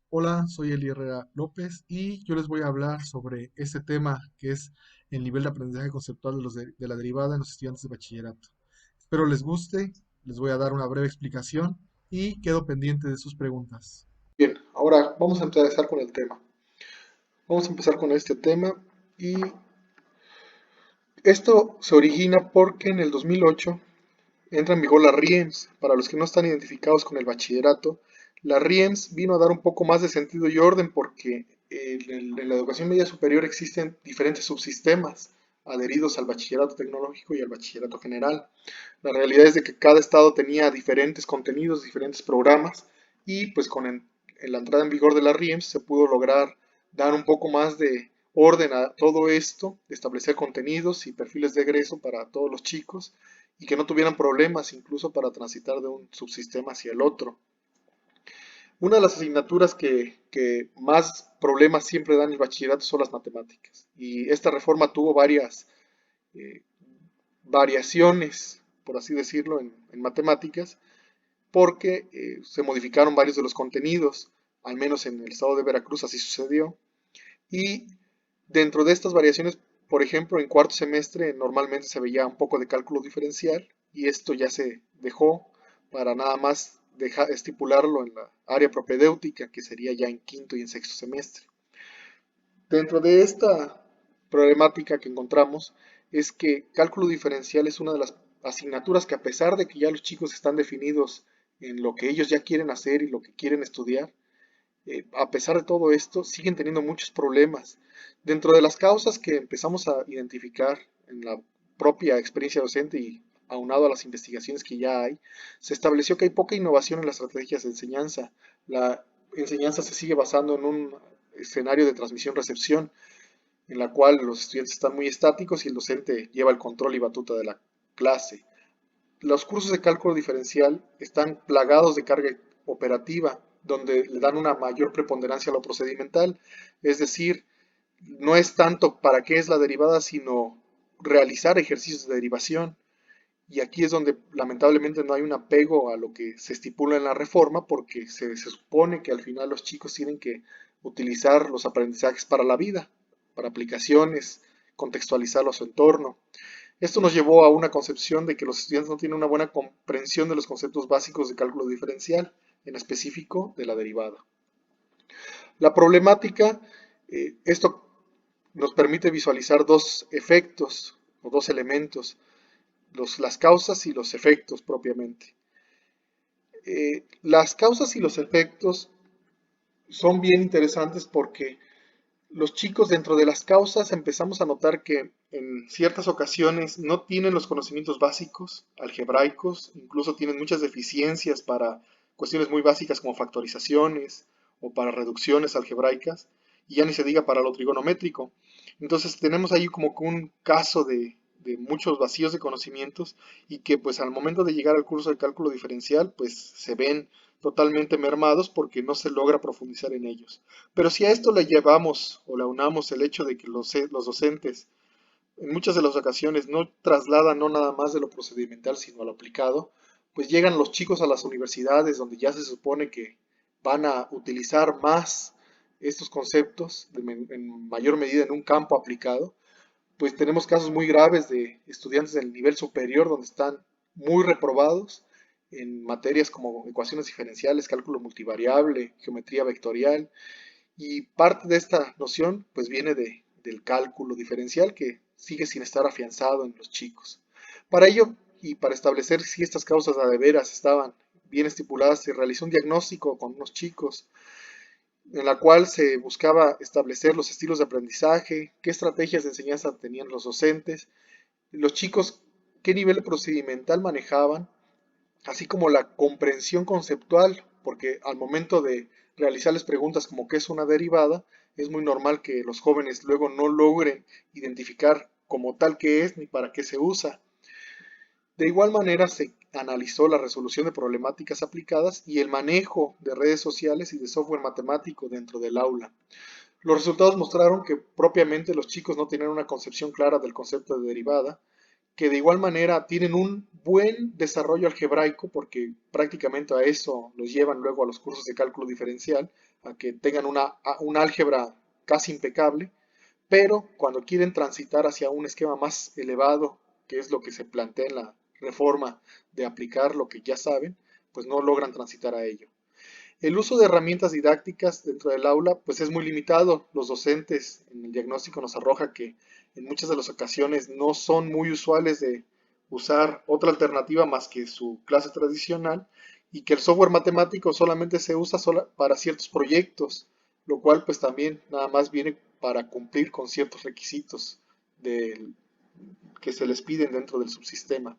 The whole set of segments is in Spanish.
Hola, soy Eli Herrera López y yo les voy a hablar sobre este tema que es el nivel de aprendizaje conceptual de la derivada en los estudiantes de bachillerato. Espero les guste, les voy a dar una breve explicación y quedo pendiente de sus preguntas. Bien, ahora vamos a empezar con el tema. Vamos a empezar con este tema y esto se origina porque en el 2008 entra en vigor la RIEMS. Para los que no están identificados con el bachillerato, la RIEMS vino a dar un poco más de sentido y orden porque en la educación media superior existen diferentes subsistemas adheridos al bachillerato tecnológico y al bachillerato general. La realidad es de que cada estado tenía diferentes contenidos, diferentes programas y pues en la entrada en vigor de la RIEMS se pudo lograr dar un poco más de orden a todo esto, establecer contenidos y perfiles de egreso para todos los chicos y que no tuvieran problemas incluso para transitar de un subsistema hacia el otro. Una de las asignaturas que más problemas siempre dan en el bachillerato son las matemáticas y esta reforma tuvo varias eh, variaciones, por así decirlo, en matemáticas, porque se modificaron varios de los contenidos, al menos en el estado de Veracruz así sucedió, y dentro de estas variaciones, por ejemplo, en cuarto semestre normalmente se veía un poco de cálculo diferencial y esto ya se dejó para nada más estipularlo en la área propedéutica, que sería ya en quinto y en sexto semestre. Dentro de esta problemática que encontramos es que cálculo diferencial es una de las asignaturas que a pesar de que ya los chicos están definidos en lo que ellos ya quieren hacer y lo que quieren estudiar, a pesar de todo esto, siguen teniendo muchos problemas. Dentro de las causas que empezamos a identificar en la propia experiencia docente y aunado a las investigaciones que ya hay, se estableció que hay poca innovación en las estrategias de enseñanza. La enseñanza se sigue basando en un escenario de transmisión-recepción, en la cual los estudiantes están muy estáticos y el docente lleva el control y batuta de la clase. Los cursos de cálculo diferencial están plagados de carga operativa, donde le dan una mayor preponderancia a lo procedimental, es decir, no es tanto para qué es la derivada, sino realizar ejercicios de derivación. Y aquí es donde lamentablemente no hay un apego a lo que se estipula en la reforma, porque se supone que al final los chicos tienen que utilizar los aprendizajes para la vida, para aplicaciones, contextualizarlo a su entorno. Esto nos llevó a una concepción de que los estudiantes no tienen una buena comprensión de los conceptos básicos de cálculo diferencial, en específico de la derivada. La problemática, esto nos permite visualizar dos efectos o dos elementos, las causas y los efectos propiamente. Las causas y los efectos son bien interesantes porque los chicos dentro de las causas empezamos a notar que en ciertas ocasiones no tienen los conocimientos básicos, algebraicos, incluso tienen muchas deficiencias para cuestiones muy básicas como factorizaciones o para reducciones algebraicas, y ya ni se diga para lo trigonométrico. Entonces tenemos ahí como que un caso de muchos vacíos de conocimientos y que pues al momento de llegar al curso de cálculo diferencial pues se ven totalmente mermados porque no se logra profundizar en ellos. Pero si a esto le llevamos o le unamos el hecho de que los docentes en muchas de las ocasiones no trasladan no nada más de lo procedimental sino a lo aplicado, pues llegan los chicos a las universidades donde ya se supone que van a utilizar más estos conceptos en mayor medida en un campo aplicado, pues tenemos casos muy graves de estudiantes del nivel superior donde están muy reprobados en materias como ecuaciones diferenciales, cálculo multivariable, geometría vectorial, y parte de esta noción pues viene del cálculo diferencial que sigue sin estar afianzado en los chicos. Para ello y para establecer si estas causas de veras estaban bien estipuladas, se realizó un diagnóstico con unos chicos en la cual se buscaba establecer los estilos de aprendizaje, qué estrategias de enseñanza tenían los docentes, los chicos qué nivel procedimental manejaban, así como la comprensión conceptual, porque al momento de realizarles preguntas como qué es una derivada, es muy normal que los jóvenes luego no logren identificar como tal qué es ni para qué se usa. De igual manera se analizó la resolución de problemáticas aplicadas y el manejo de redes sociales y de software matemático dentro del aula. Los resultados mostraron que propiamente los chicos no tenían una concepción clara del concepto de derivada, que de igual manera tienen un buen desarrollo algebraico, porque prácticamente a eso los llevan luego a los cursos de cálculo diferencial, a que tengan una álgebra casi impecable, pero cuando quieren transitar hacia un esquema más elevado, que es lo que se plantea en la reforma de aplicar lo que ya saben, pues no logran transitar a ello. El uso de herramientas didácticas dentro del aula pues es muy limitado. Los docentes en el diagnóstico nos arroja que en muchas de las ocasiones no son muy usuales de usar otra alternativa más que su clase tradicional y que el software matemático solamente se usa para ciertos proyectos, lo cual pues también nada más viene para cumplir con ciertos requisitos del- que se les piden dentro del subsistema.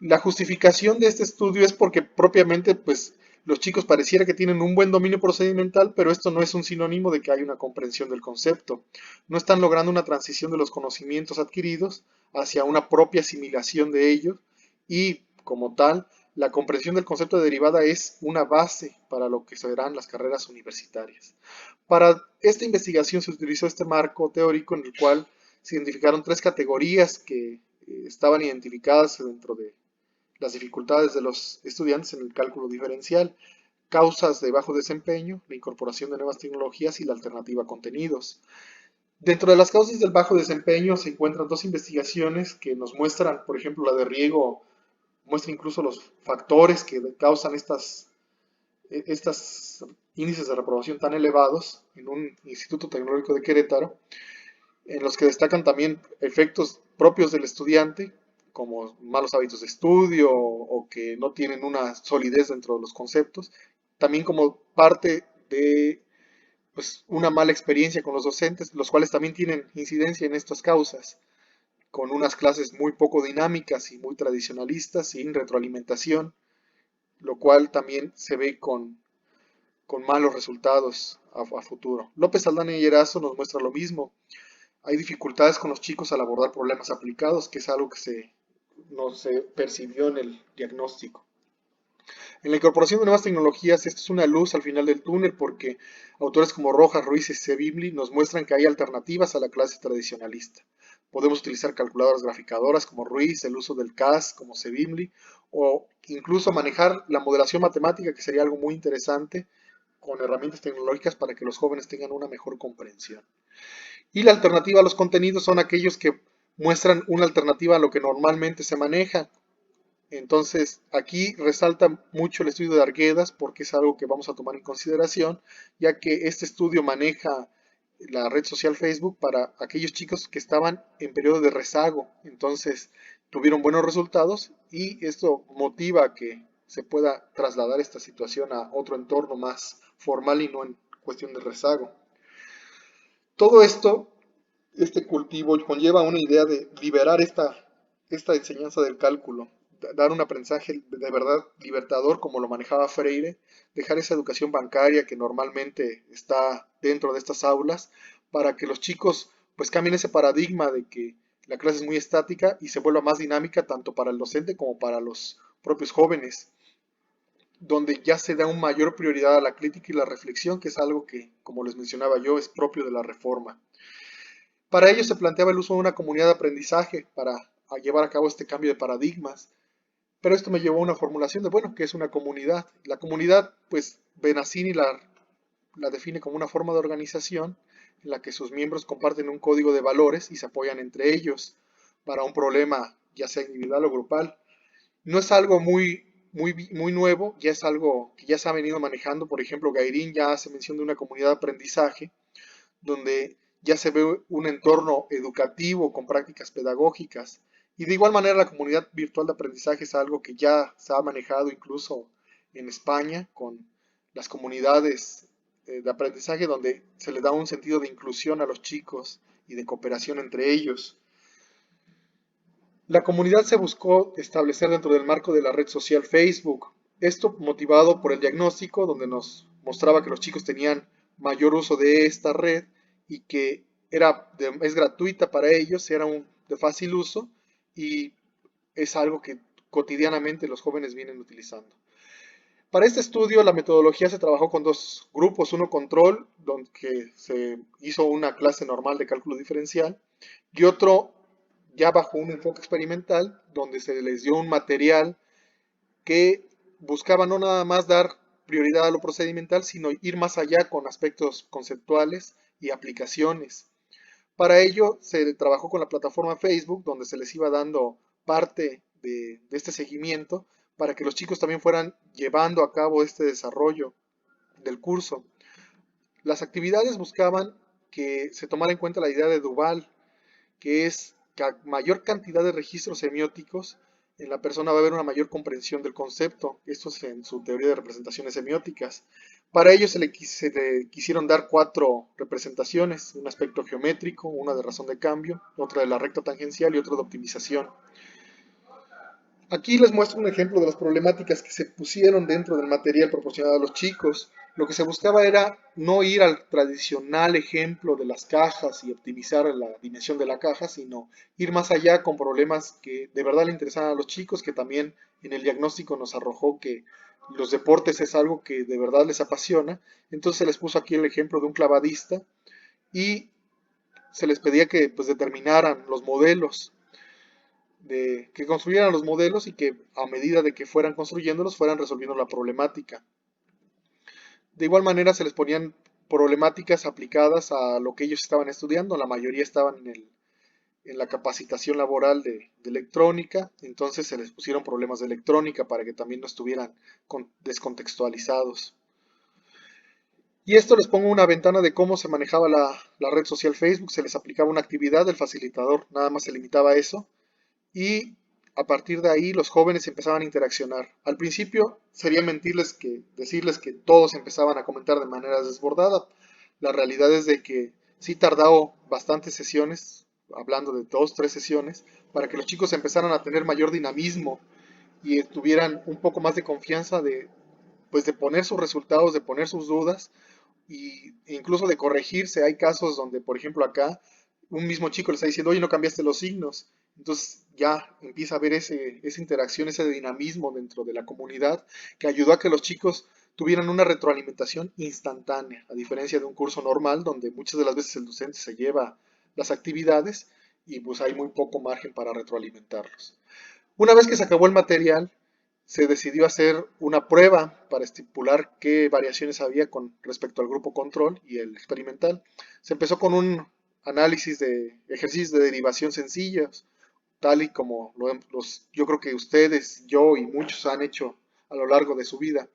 La justificación de este estudio es porque propiamente, pues, los chicos pareciera que tienen un buen dominio procedimental, pero esto no es un sinónimo de que hay una comprensión del concepto. No están logrando una transición de los conocimientos adquiridos hacia una propia asimilación de ellos y, como tal, la comprensión del concepto de derivada es una base para lo que serán las carreras universitarias. Para esta investigación se utilizó este marco teórico en el cual se identificaron tres categorías que estaban identificadas dentro de las dificultades de los estudiantes en el cálculo diferencial, causas de bajo desempeño, la incorporación de nuevas tecnologías y la alternativa a contenidos. Dentro de las causas del bajo desempeño se encuentran dos investigaciones que nos muestran, por ejemplo, la de Riego muestra incluso los factores que causan estas índices de reprobación tan elevados en un Instituto Tecnológico de Querétaro, en los que destacan también efectos propios del estudiante, como malos hábitos de estudio o que no tienen una solidez dentro de los conceptos, también como parte de pues, una mala experiencia con los docentes, los cuales también tienen incidencia en estas causas, con unas clases muy poco dinámicas y muy tradicionalistas, sin retroalimentación, lo cual también se ve con malos resultados a futuro. López Aldana y Erazo nos muestra lo mismo. Hay dificultades con los chicos al abordar problemas aplicados, que es algo que no se percibió en el diagnóstico. En la incorporación de nuevas tecnologías, esto es una luz al final del túnel porque autores como Rojas, Ruiz y Sebimli nos muestran que hay alternativas a la clase tradicionalista. Podemos utilizar calculadoras graficadoras como Ruiz, el uso del CAS como Sebimli, o incluso manejar la modelación matemática, que sería algo muy interesante, con herramientas tecnológicas para que los jóvenes tengan una mejor comprensión. Y la alternativa a los contenidos son aquellos que muestran una alternativa a lo que normalmente se maneja. Entonces, aquí resalta mucho el estudio de Arguedas porque es algo que vamos a tomar en consideración, ya que este estudio maneja la red social Facebook para aquellos chicos que estaban en periodo de rezago. Entonces, tuvieron buenos resultados y esto motiva a que se pueda trasladar esta situación a otro entorno más formal y no en cuestión de rezago. Todo esto, este cultivo conlleva una idea de liberar esta enseñanza del cálculo, dar un aprendizaje de verdad libertador como lo manejaba Freire, dejar esa educación bancaria que normalmente está dentro de estas aulas para que los chicos pues cambien ese paradigma de que la clase es muy estática y se vuelva más dinámica tanto para el docente como para los propios jóvenes, donde ya se da una mayor prioridad a la crítica y la reflexión, que es algo que, como les mencionaba yo, es propio de la reforma. Para ello se planteaba el uso de una comunidad de aprendizaje para llevar a cabo este cambio de paradigmas. Pero esto me llevó a una formulación de, bueno, ¿qué es una comunidad? La comunidad, pues Benassini la define como una forma de organización en la que sus miembros comparten un código de valores y se apoyan entre ellos para un problema, ya sea individual o grupal. No es algo muy nuevo, ya es algo que ya se ha venido manejando. Por ejemplo, Gairín ya hace mención de una comunidad de aprendizaje donde ya se ve un entorno educativo con prácticas pedagógicas. Y de igual manera la comunidad virtual de aprendizaje es algo que ya se ha manejado incluso en España con las comunidades de aprendizaje donde se le da un sentido de inclusión a los chicos y de cooperación entre ellos. La comunidad se buscó establecer dentro del marco de la red social Facebook. Esto motivado por el diagnóstico donde nos mostraba que los chicos tenían mayor uso de esta red y que es gratuita para ellos, era de fácil uso y es algo que cotidianamente los jóvenes vienen utilizando. Para este estudio, la metodología se trabajó con dos grupos, uno control, donde se hizo una clase normal de cálculo diferencial, y otro ya bajo un enfoque experimental, donde se les dio un material que buscaba no nada más dar prioridad a lo procedimental, sino ir más allá con aspectos conceptuales y aplicaciones. Para ello se trabajó con la plataforma Facebook, donde se les iba dando parte de este seguimiento para que los chicos también fueran llevando a cabo este desarrollo del curso. Las actividades buscaban que se tomara en cuenta la idea de Duval, que es que a mayor cantidad de registros semióticos, en la persona va a haber una mayor comprensión del concepto. Esto es en su teoría de representaciones semióticas. Para ello se le quisieron dar 4 representaciones, un aspecto geométrico, una de razón de cambio, otra de la recta tangencial y otra de optimización. Aquí les muestro un ejemplo de las problemáticas que se pusieron dentro del material proporcionado a los chicos. Lo que se buscaba era no ir al tradicional ejemplo de las cajas y optimizar la dimensión de la caja, sino ir más allá con problemas que de verdad le interesaban a los chicos, que también en el diagnóstico nos arrojó que los deportes es algo que de verdad les apasiona. Entonces se les puso aquí el ejemplo de un clavadista y se les pedía que pues determinaran los modelos, que construyeran los modelos y que a medida de que fueran construyéndolos fueran resolviendo la problemática. De igual manera se les ponían problemáticas aplicadas a lo que ellos estaban estudiando, la mayoría estaban en la capacitación laboral de electrónica, entonces se les pusieron problemas de electrónica para que también no estuvieran descontextualizados. Y esto les pongo una ventana de cómo se manejaba la red social Facebook, se les aplicaba una actividad del facilitador, nada más se limitaba a eso, y a partir de ahí los jóvenes empezaban a interaccionar. Al principio sería mentirles que decirles que todos empezaban a comentar de manera desbordada. La realidad es de que sí tardó bastantes sesiones, hablando de 2, 3 sesiones, para que los chicos empezaran a tener mayor dinamismo y tuvieran un poco más de confianza pues de poner sus resultados, de poner sus dudas e incluso de corregirse. Hay casos donde, por ejemplo, acá un mismo chico le está diciendo, oye, no cambiaste los signos. Entonces ya empieza a haber esa interacción, ese dinamismo dentro de la comunidad que ayudó a que los chicos tuvieran una retroalimentación instantánea, a diferencia de un curso normal donde muchas de las veces el docente se lleva las actividades y pues hay muy poco margen para retroalimentarlos. Una vez que se acabó el material, se decidió hacer una prueba para estipular qué variaciones había con respecto al grupo control y el experimental. Se empezó con un análisis de ejercicios de derivación sencillos, tal y como yo creo que ustedes, yo y muchos han hecho a lo largo de su vida.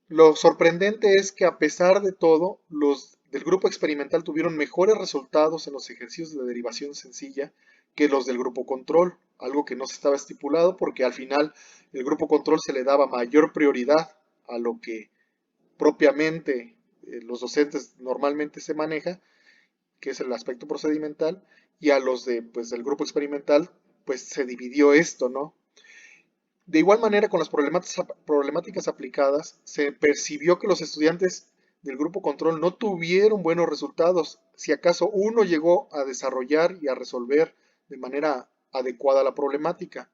Lo sorprendente es que a pesar de todo, los del grupo experimental tuvieron mejores resultados en los ejercicios de derivación sencilla que los del grupo control, algo que no se estaba estipulado porque al final el grupo control se le daba mayor prioridad a lo que propiamente los docentes normalmente se maneja, que es el aspecto procedimental, y a los del grupo experimental, pues se dividió esto, ¿no? De igual manera, con las problemáticas aplicadas, se percibió que los estudiantes del grupo control no tuvieron buenos resultados, si acaso uno llegó a desarrollar y a resolver de manera adecuada la problemática,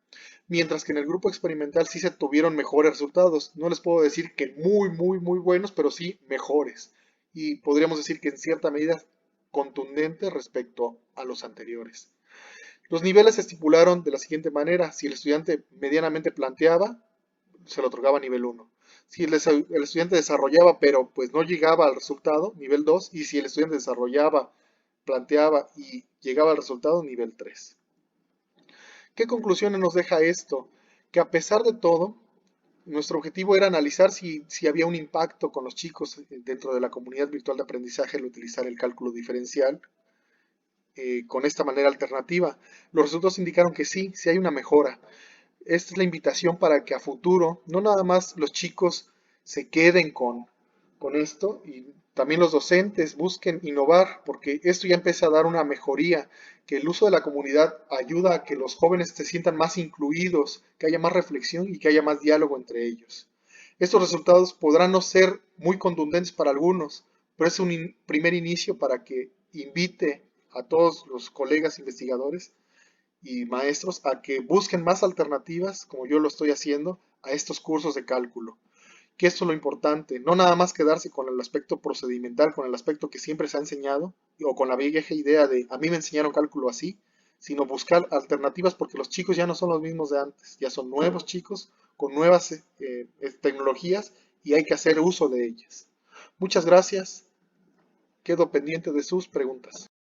mientras que en el grupo experimental sí se tuvieron mejores resultados. No les puedo decir que muy, muy, muy buenos, pero sí mejores. Y podríamos decir que en cierta medida contundentes respecto a los anteriores. Los niveles se estipularon de la siguiente manera: si el estudiante medianamente planteaba, se le otorgaba nivel 1. Si el estudiante desarrollaba pero pues no llegaba al resultado, nivel 2. Y si el estudiante desarrollaba, planteaba y llegaba al resultado, nivel 3. ¿Qué conclusiones nos deja esto? Que a pesar de todo, nuestro objetivo era analizar si había un impacto con los chicos dentro de la comunidad virtual de aprendizaje al utilizar el cálculo diferencial con esta manera alternativa. Los resultados indicaron que sí, sí hay una mejora. Esta es la invitación para que a futuro no nada más los chicos se queden con esto y también los docentes busquen innovar, porque esto ya empieza a dar una mejoría, que el uso de la comunidad ayuda a que los jóvenes se sientan más incluidos, que haya más reflexión y que haya más diálogo entre ellos. Estos resultados podrán no ser muy contundentes para algunos, pero es un primer inicio para que invite a todos los colegas investigadores y maestros a que busquen más alternativas, como yo lo estoy haciendo, a estos cursos de cálculo. Que esto es lo importante, no nada más quedarse con el aspecto procedimental, con el aspecto que siempre se ha enseñado, o con la vieja idea de a mí me enseñaron cálculo así, sino buscar alternativas porque los chicos ya no son los mismos de antes, ya son nuevos chicos con nuevas tecnologías y hay que hacer uso de ellas. Muchas gracias, quedo pendiente de sus preguntas.